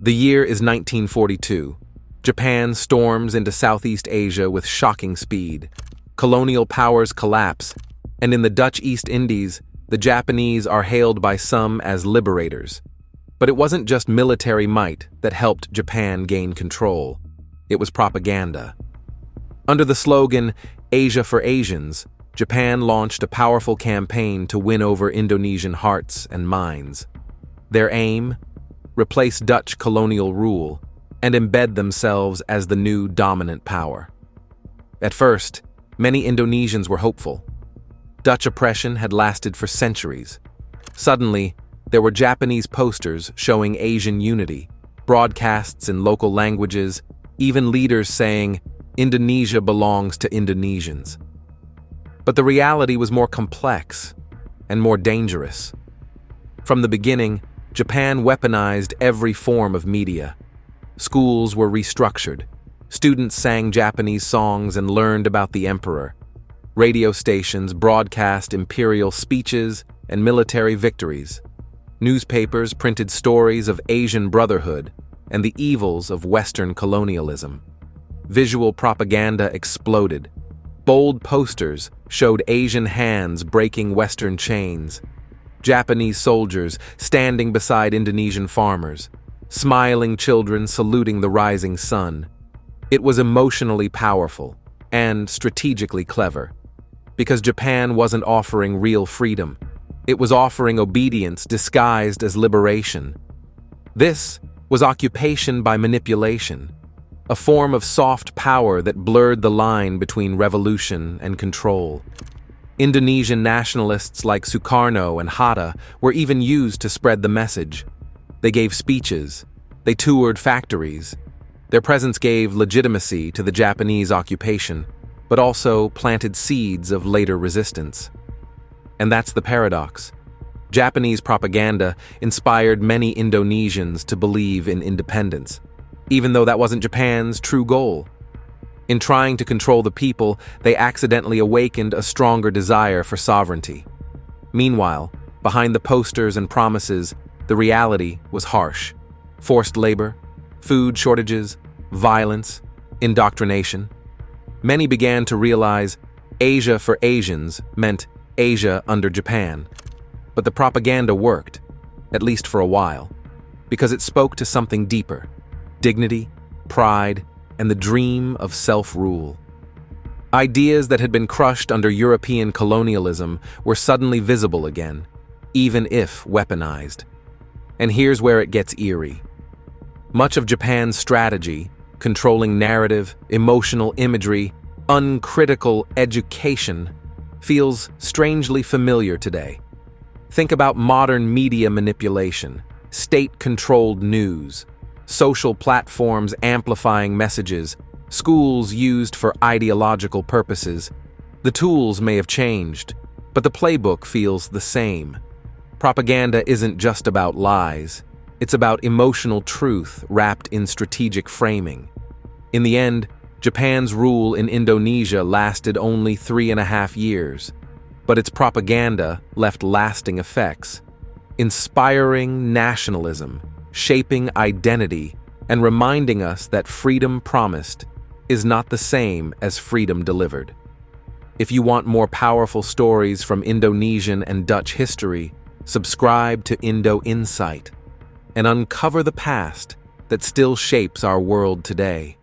The year is 1942. Japan storms into Southeast Asia with shocking speed. Colonial powers collapse, and in the Dutch East Indies, the Japanese are hailed by some as liberators. But it wasn't just military might that helped Japan gain control. It was propaganda. Under the slogan, Asia for Asians, Japan launched a powerful campaign to win over Indonesian hearts and minds. Their aim? Replace Dutch colonial rule and embed themselves as the new dominant power. At first, many Indonesians were hopeful. Dutch oppression had lasted for centuries. Suddenly, there were Japanese posters showing Asian unity, broadcasts in local languages, even leaders saying, "Indonesia belongs to Indonesians." But the reality was more complex and more dangerous. From the beginning, Japan weaponized every form of media. Schools were restructured. Students sang Japanese songs and learned about the emperor. Radio stations broadcast imperial speeches and military victories. Newspapers printed stories of Asian brotherhood and the evils of Western colonialism. Visual propaganda exploded. Bold posters showed Asian hands breaking Western chains. Japanese soldiers standing beside Indonesian farmers. Smiling children saluting the rising sun. It was emotionally powerful and strategically clever. Because Japan wasn't offering real freedom. It was offering obedience disguised as liberation. This was occupation by manipulation, a form of soft power that blurred the line between revolution and control. Indonesian nationalists like Sukarno and Hatta were even used to spread the message. They gave speeches. They toured factories. Their presence gave legitimacy to the Japanese occupation, but also planted seeds of later resistance. And that's the paradox. Japanese propaganda inspired many Indonesians to believe in independence, even though that wasn't Japan's true goal. In trying to control the people, they accidentally awakened a stronger desire for sovereignty. Meanwhile, behind the posters and promises, the reality was harsh. Forced labor, food shortages, violence, indoctrination. Many began to realize Asia for Asians meant Asia under Japan. But the propaganda worked, at least for a while, because it spoke to something deeper: dignity, pride, and the dream of self-rule. Ideas that had been crushed under European colonialism were suddenly visible again, even if weaponized. And here's where it gets eerie. Much of Japan's strategy, controlling narrative, emotional imagery, uncritical education, feels strangely familiar today. Think about modern media manipulation, state-controlled news, social platforms amplifying messages, schools used for ideological purposes. The tools may have changed, but the playbook feels the same. Propaganda isn't just about lies. It's about emotional truth wrapped in strategic framing. In the end, Japan's rule in Indonesia lasted only 3.5 years, but its propaganda left lasting effects, inspiring nationalism, shaping identity, and reminding us that freedom promised is not the same as freedom delivered. If you want more powerful stories from Indonesian and Dutch history, subscribe to IndoInsight and uncover the past that still shapes our world today.